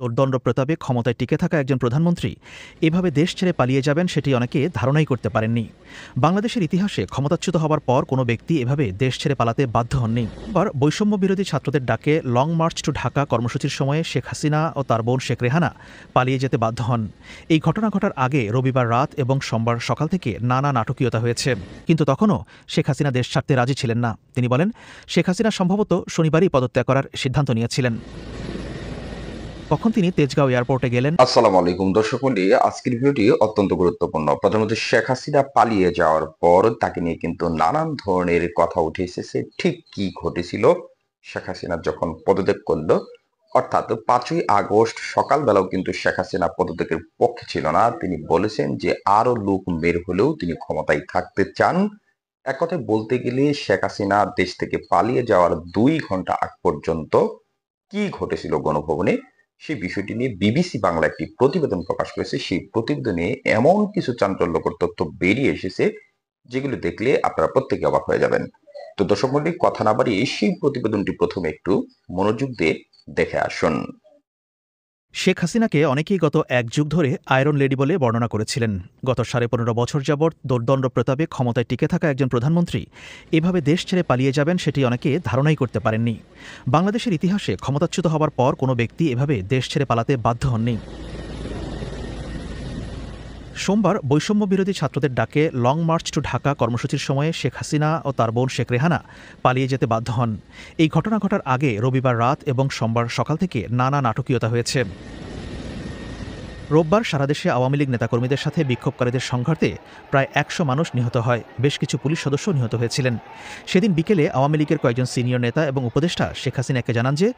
দোর্দণ্ড প্রতাপে ক্ষমতায় টিকে থাকা একজন প্রধানমন্ত্রী এভাবে দেশ ছেড়ে পালিয়ে যাবেন সেটি অনেকে ধারণাই করতে পারেননি। বাংলাদেশের ইতিহাসে ক্ষমতাচ্যুত হওয়ার পর কোনো ব্যক্তি এভাবে দেশ ছেড়ে পালাতে বাধ্য হননি। এবার বৈষম্য বিরোধী ছাত্রদের ডাকে লং মার্চ টু ঢাকা কর্মসূচির সময়ে শেখ হাসিনা ও তার বোন শেখ রেহানা পালিয়ে যেতে বাধ্য হন। এই ঘটনা ঘটার আগে রবিবার রাত এবং সোমবার সকাল থেকে নানা নাটকীয়তা হয়েছে, কিন্তু তখনও শেখ হাসিনা দেশ ছাড়তে রাজি ছিলেন না। তিনি বলেন, শেখ হাসিনা সম্ভবত শনিবারই পদত্যাগ করার সিদ্ধান্ত নিয়েছিলেন। কখন তিনি তেজগাঁও এয়ারপোর্টে গেলেন। আসসালামু আলাইকুম দর্শক মণ্ডলী, আজকের ভিডিওটি অত্যন্ত গুরুত্বপূর্ণ। প্রধানমন্ত্রী শেখ হাসিনা পালিয়ে যাওয়ার পর তাকে নিয়ে কিন্তু নানান ধরনের কথা উঠে এসেছে। ঠিক কি ঘটেছিল শেখ হাসিনা যখন পদত্যাগ করলো, অর্থাৎ 5ই আগস্ট সকালবেলাও কিন্তু শেখ হাসিনা পদত্যাগের পক্ষে ছিল না। তিনি বলেছেন যে আরো লোক বের হলেও তিনি ক্ষমতায় থাকতে চান। এক কথায় বলতে গেলে শেখ হাসিনা দেশ থেকে পালিয়ে যাওয়ার 2 ঘন্টা আগ পর্যন্ত কি ঘটেছিল গণভবনে, সেই বিষয়টি নিয়ে বিবিসি বাংলা একটি প্রতিবেদন প্রকাশ করেছে। সেই প্রতিবেদনে এমন কিছু চাঞ্চল্যকর তথ্য বেরিয়ে এসেছে যেগুলো দেখলে আপনারা প্রত্যেকে অবাক হয়ে যাবেন। তো দর্শক মণ্ডলী, কথা না বাড়িয়ে সেই প্রতিবেদনটি প্রথমে একটু মনোযোগ দিয়ে দেখে আসুন। শেখ হাসিনাকে অনেকেই গত 1 যুগ ধরে আয়রন লেডি বলে বর্ণনা করেছিলেন। গত 15.5 বছর যাবৎ দোর্দণ্ড প্রতাপে ক্ষমতায় টিকে থাকা একজন প্রধানমন্ত্রী এভাবে দেশ ছেড়ে পালিয়ে যাবেন সেটি অনেকে ধারণাই করতে পারেননি। বাংলাদেশের ইতিহাসে ক্ষমতাচ্যুত হওয়ার পর কোনো ব্যক্তি এভাবে দেশ ছেড়ে পালাতে বাধ্য হননি। সোমবার বৈষম্য বিরোধী ছাত্রদের ডাকে লং মার্চ টু ঢাকা কর্মসূচির সময়ে শেখ হাসিনা ও তার বোন শেখ রেহানা পালিয়ে যেতে বাধ্য হন। এই ঘটনা ঘটার আগে রবিবার রাত এবং সোমবার সকাল থেকে নানা নাটকীয়তা হয়েছে। রোববার সারা দেশে আওয়ামী লীগ নেতাকর্মীদের সাথে বিক্ষোভকারীদের সংঘাতে প্রায় 100 মানুষ নিহত হয়, বেশ কিছু পুলিশ সদস্য নিহত হয়েছিলেন। সেদিন বিকেলে আওয়ামী লীগের কয়েকজন সিনিয়র নেতা এবং উপদেষ্টা শেখ হাসিনাকে জানান যে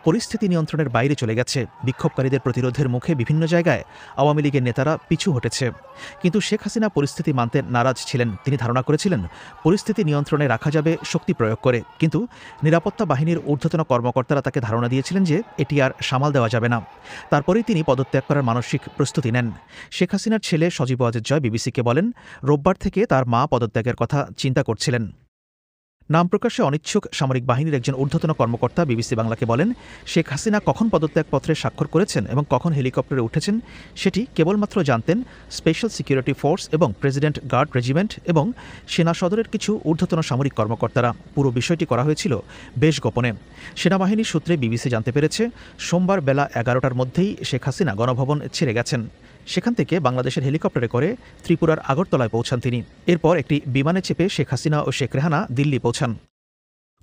পরিস্থিতি নিয়ন্ত্রণের বাইরে চলে গেছে। বিক্ষোভকারীদের প্রতিরোধের মুখে বিভিন্ন জায়গায় আওয়ামী লীগের নেতারা পিছু হটেছে, কিন্তু শেখ হাসিনা পরিস্থিতি মানতে নারাজ ছিলেন। তিনি ধারণা করেছিলেন পরিস্থিতি নিয়ন্ত্রণে রাখা যাবে শক্তি প্রয়োগ করে, কিন্তু নিরাপত্তা বাহিনীর ঊর্ধ্বতন কর্মকর্তারা তাকে ধারণা দিয়েছিলেন যে এটি আর সামাল দেওয়া যাবে না। তারপরেই তিনি পদত্যাগ করার মানসিক প্রস্তুতি নেন। শেখ হাসিনার ছেলে সজীব ওয়াজেদ জয় বিবিসিকে বলেন, রোববার থেকে তার মা পদত্যাগের কথা চিন্তা করছিলেন। নাম প্রকাশে অনিচ্ছুক সামরিক বাহিনীর একজন ঊর্ধ্বতন কর্মকর্তা বিবিসি বাংলাকে বলেন, শেখ হাসিনা কখন পদত্যাগপত্রে স্বাক্ষর করেছেন এবং কখন হেলিকপ্টারে উঠেছেন সেটি কেবলমাত্র জানতেন স্পেশাল সিকিউরিটি ফোর্স এবং প্রেসিডেন্ট গার্ড রেজিমেন্ট এবং সেনা সদরের কিছু ঊর্ধ্বতন সামরিক কর্মকর্তারা। পুরো বিষয়টি করা হয়েছিল বেশ গোপনে। সেনাবাহিনীর সূত্রে বিবিসি জানতে পেরেছে, সোমবার বেলা 11টার মধ্যেই শেখ হাসিনা গণভবন ছেড়ে গেছেন। সেখান থেকে বাংলাদেশের হেলিকপ্টারে করে ত্রিপুরার আগরতলায় পৌঁছান তিনি। এরপর একটি বিমানে চেপে শেখ হাসিনা ও শেখ রেহানা দিল্লি পৌঁছান।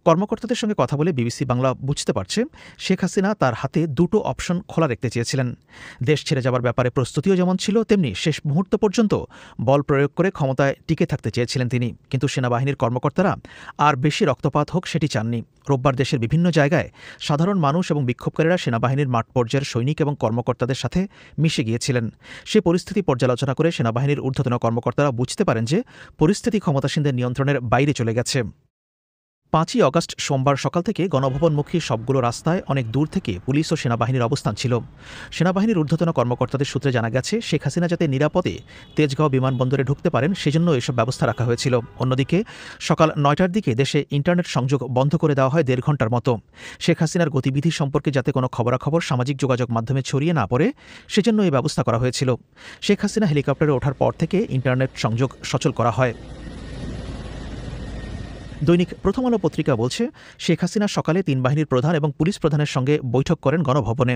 কর্মকর্তাদের সঙ্গে কথা বলে বিবিসি বাংলা বুঝতে পারছে, শেখ হাসিনা তার হাতে 2টো অপশন খোলা রাখতে চেয়েছিলেন। দেশ ছেড়ে যাবার ব্যাপারে প্রস্তুতিও যেমন ছিল, তেমনি শেষ মুহূর্ত পর্যন্ত বল প্রয়োগ করে ক্ষমতায় টিকে থাকতে চেয়েছিলেন তিনি। কিন্তু সেনাবাহিনীর কর্মকর্তারা আর বেশি রক্তপাত হোক সেটি চাননি। রোববার দেশের বিভিন্ন জায়গায় সাধারণ মানুষ এবং বিক্ষোভকারীরা সেনাবাহিনীর মাঠ পর্যায়ের সৈনিক এবং কর্মকর্তাদের সাথে মিশে গিয়েছিলেন। সে পরিস্থিতি পর্যালোচনা করে সেনাবাহিনীর ঊর্ধ্বতন কর্মকর্তারা বুঝতে পারেন যে পরিস্থিতি ক্ষমতাসীনদের নিয়ন্ত্রণের বাইরে চলে গেছে। 5ই আগস্ট সোমবার সকাল থেকে গণভবনমুখী সবগুলো রাস্তায় অনেক দূর থেকে পুলিশ ও সেনাবাহিনীর অবস্থান ছিল। সেনাবাহিনীর ঊর্ধ্বতন কর্মকর্তাদের সূত্রে জানা গেছে, শেখ হাসিনা যাতে নিরাপদে তেজগাঁও বিমানবন্দরে ঢুকতে পারেন সেজন্য এসব ব্যবস্থা রাখা হয়েছিল। অন্যদিকে সকাল 9টার দিকে দেশে ইন্টারনেট সংযোগ বন্ধ করে দেওয়া হয় 1.5 ঘণ্টার মতো। শেখ হাসিনার গতিবিধি সম্পর্কে যাতে কোনো খবরাখবর সামাজিক যোগাযোগ মাধ্যমে ছড়িয়ে না পড়ে সেজন্য এই ব্যবস্থা করা হয়েছিল। শেখ হাসিনা হেলিকপ্টারে ওঠার পর থেকে ইন্টারনেট সংযোগ সচল করা হয়। দৈনিক প্রথম আলো পত্রিকা বলছে, শেখ হাসিনা সকালে 3 বাহিনীর প্রধান এবং পুলিশ প্রধানের সঙ্গে বৈঠক করেন গণভবনে।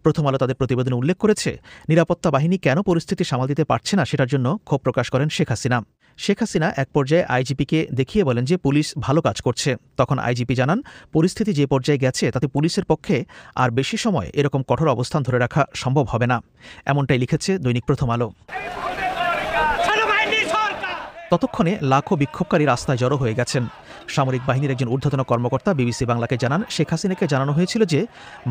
প্রথম আলো তাদের প্রতিবেদনে উল্লেখ করেছে, নিরাপত্তা বাহিনী কেন পরিস্থিতি সামাল দিতে পারছে না সেটার জন্য ক্ষোভ প্রকাশ করেন শেখ হাসিনা। শেখ হাসিনা এক পর্যায়ে আইজিপিকে দেখিয়ে বলেন যে পুলিশ ভালো কাজ করছে। তখন আইজিপি জানান, পরিস্থিতি যে পর্যায়ে গেছে তাতে পুলিশের পক্ষে আর বেশি সময় এরকম কঠোর অবস্থান ধরে রাখা সম্ভব হবে না। এমনটাই লিখেছে দৈনিক প্রথম আলো। ততক্ষণে লাখো বিক্ষোভকারী রাস্তায় জড়ো হয়ে গেছেন। সামরিক বাহিনীর একজন ঊর্ধ্বতন কর্মকর্তা বিবিসি বাংলাকে জানান, শেখ হাসিনাকে জানানো হয়েছিল যে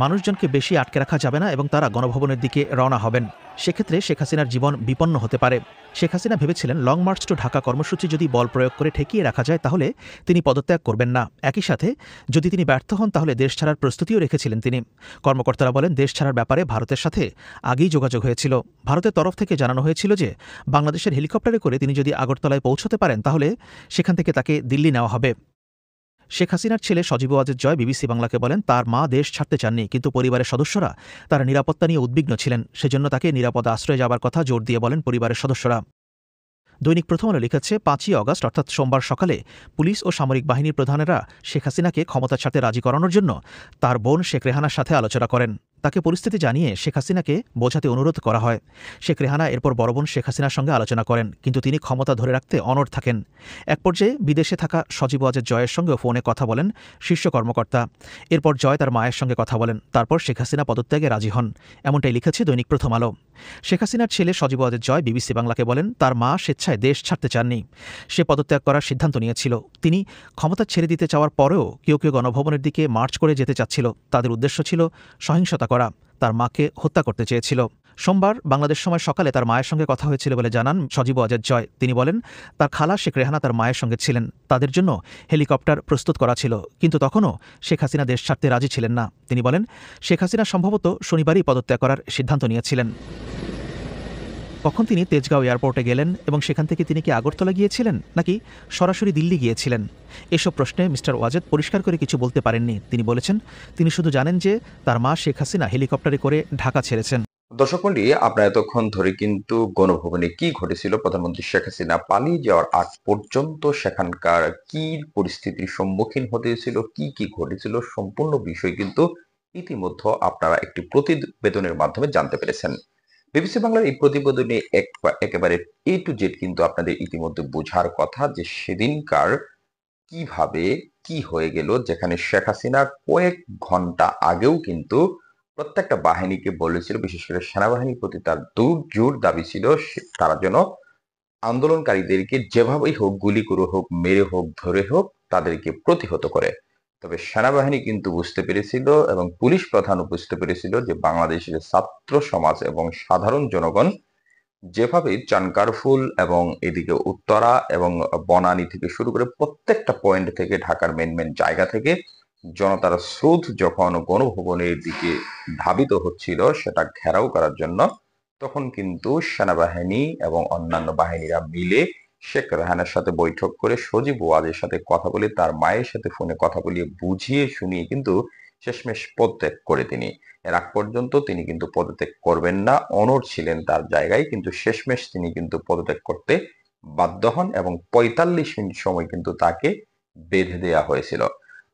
মানুষজনকে বেশি আটকে রাখা যাবে না এবং তারা গণভবনের দিকে রওনা হবেন। সেক্ষেত্রে শেখ হাসিনার জীবন বিপন্ন হতে পারে। শেখ হাসিনা ভেবেছিলেন লং মার্চ টু ঢাকা কর্মসূচি যদি বল প্রয়োগ করে ঠেকিয়ে রাখা যায় তাহলে তিনি পদত্যাগ করবেন না। একই সাথে যদি তিনি ব্যর্থ হন তাহলে দেশ ছাড়ার প্রস্তুতিও রেখেছিলেন তিনি। কর্মকর্তারা বলেন, দেশ ছাড়ার ব্যাপারে ভারতের সাথে আগেই যোগাযোগ হয়েছিল। ভারতের তরফ থেকে জানানো হয়েছিল যে বাংলাদেশের হেলিকপ্টারে করে তিনি যদি আগরতলায় পৌঁছতে পারেন তাহলে সেখান থেকে তাকে দিল্লি নেওয়া হবে। শেখ হাসিনার ছেলে সজীব ওয়াজেদ জয় বিবিসি বাংলাকে বলেন, তার মা দেশ ছাড়তে চাননি, কিন্তু পরিবারের সদস্যরা তার নিরাপত্তা নিয়ে উদ্বিগ্ন ছিলেন। সেজন্য তাকে নিরাপদ আশ্রয়ে যাবার কথা জোর দিয়ে বলেন পরিবারের সদস্যরা। দৈনিক প্রথম আলো লিখেছে, ৫ই অগাস্ট অর্থাৎ সোমবার সকালে পুলিশ ও সামরিক বাহিনীর প্রধানেরা শেখ হাসিনাকে ক্ষমতা ছাড়তে রাজি করানোর জন্য তার বোন শেখ রেহানার সাথে আলোচনা করেন। তাকে পরিস্থিতি জানিয়ে শেখ হাসিনাকে বোঝাতে অনুরোধ করা হয়। শেখ রেহানা এরপর বড় বোন শেখ হাসিনার সঙ্গে আলোচনা করেন, কিন্তু তিনি ক্ষমতা ধরে রাখতে অনড় থাকেন। এক পর্যায়ে বিদেশে থাকা সজীব ওয়াজেদ জয়ের সঙ্গেও ফোনে কথা বলেন শীর্ষ কর্মকর্তা। এরপর জয় তার মায়ের সঙ্গে কথা বলেন, তারপর শেখ হাসিনা পদত্যাগে রাজি হন। এমনটাই লিখেছে দৈনিক প্রথম আলো। শেখ হাসিনার ছেলে সজীব ওয়াজেদ জয় বিবিসি বাংলাকে বলেন, তার মা স্বেচ্ছায় দেশ ছাড়তে চাননি, সে পদত্যাগ করার সিদ্ধান্ত নিয়েছিল। তিনি ক্ষমতা ছেড়ে দিতে চাওয়ার পরেও কেউ কেউ গণভবনের দিকে মার্চ করে যেতে চাচ্ছিল। তাদের উদ্দেশ্য ছিল সহিংসতা করা, তার মাকে হত্যা করতে চেয়েছিল। সোমবার বাংলাদেশ সময় সকালে তার মায়ের সঙ্গে কথা হয়েছিল বলে জানান সজীব ওয়াজেদ জয়। তিনি বলেন, তার খালা শেখ রেহানা তার মায়ের সঙ্গে ছিলেন, তাদের জন্য হেলিকপ্টার প্রস্তুত করা ছিল, কিন্তু তখনও শেখ হাসিনা দেশ ছাড়তে রাজি ছিলেন না। তিনি বলেন, শেখ হাসিনা সম্ভবত শনিবারই পদত্যাগ করার সিদ্ধান্ত নিয়েছিলেন। কখন তিনি তেজগাঁও এয়ারপোর্টে গেলেন এবং সেখান থেকে তিনি কি আগরতলা গিয়েছিলেন নাকি সরাসরি দিল্লি গিয়েছিলেন, এসব প্রশ্নে মিস্টার ওয়াজেদ পরিষ্কার করে কিছু বলতে পারেননি। তিনি বলেছেন, তিনি শুধু জানেন যে তার মা শেখ হাসিনা হেলিকপ্টারে করে ঢাকা ছেড়েছেন। দর্শক মণ্ডলী, আপনারা এতক্ষণ ধরে কিন্তু গণভবনে কি ঘটেছিল, প্রধানমন্ত্রী শেখ হাসিনা পালিয়ে যাওয়ার আগ পর্যন্ত সেখানকার কি পরিস্থিতির সম্মুখীন হতে হয়েছিল, কি কি ঘটেছিল, সম্পূর্ণ বিষয় কিন্তু ইতিমধ্যে আপনারা একটি প্রতিবেদনের মাধ্যমে জানতে পেরেছেন। বিবিসি বাংলার এই প্রতিবেদনে একেবারে এ টু জেড কিন্তু আপনাদের ইতিমধ্যে বোঝার কথা যে সেদিনকার কিভাবে কি হয়ে গেল, যেখানে শেখ হাসিনা কয়েক ঘন্টা আগেও কিন্তু প্রত্যেকটা বাহিনীকে বলেছিল, বিশেষ করে সেনাবাহিনীর প্রতি তার জোর দাবি ছিল তারা যেন আন্দোলনকারীদেরকে যেভাবেই হোক, গুলি করে হোক, মেরে হোক, ধরে হোক, তাদেরকে প্রতিহত করে। তবে সেনাবাহিনী কিন্তু বুঝতে পেরেছিল এবং পুলিশ প্রধানও বুঝতে পেরেছিল যে বাংলাদেশের ছাত্র সমাজ এবং সাধারণ জনগণ যেভাবে চানকারফুল এবং এদিকে উত্তরা এবং বনানী থেকে শুরু করে প্রত্যেকটা পয়েন্ট থেকে ঢাকার মেন জায়গা থেকে জনতার স্রোত যখন গণভবনের দিকে ধাবিত হচ্ছিল সেটা ঘেরাও করার জন্য, তখন কিন্তু সেনাবাহিনী এবং অন্যান্য বাহিনীরা মিলে শেখ রেহানার সাথে বৈঠক করে সজীব ওয়াজের সাথে কথা বলে, তার মায়ের সাথে ফোনে কথা বলিয়ে বুঝিয়ে শুনিয়ে কিন্তু শেষমেশ পদত্যাগ করে তিনি। এর আগ পর্যন্ত তিনি কিন্তু পদত্যাগ করবেন না, অনড় ছিলেন তার জায়গায়, কিন্তু শেষমেশ তিনি কিন্তু পদত্যাগ করতে বাধ্য হন এবং ৪৫ মিনিট সময় কিন্তু তাকে বেঁধে দেওয়া হয়েছিল।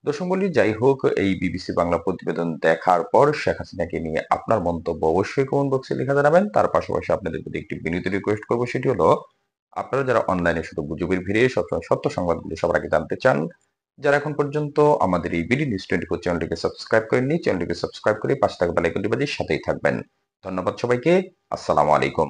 দর্শক মণ্ডলী, যাই হোক, এই বিবিসি বাংলা প্রতিবেদন দেখার পর শেখ হাসিনাকে নিয়ে আপনার মন্তব্য অবশ্যই কমেন্ট বক্সে লিখে জানাবেন। তার পাশাপাশি আপনাদের প্রতি একটি বিনীত রিকোয়েস্ট করবো, সেটি হলো আপনারা যারা অনলাইনে শুধু গুজবের ভিড়ে সবসময় সত্য সংবাদগুলো সবার আগে জানতে চান, যারা এখন পর্যন্ত আমাদের এই বিডি নিউজ 24 চ্যানেলটিকে সাবস্ক্রাইব করেননি, চ্যানেলটিকে সাবস্ক্রাইব করে পাশে থাকা বেল আইকনটি বাজিয়ে সাথেই থাকবেন। ধন্যবাদ সবাইকে। আসসালামু আলাইকুম।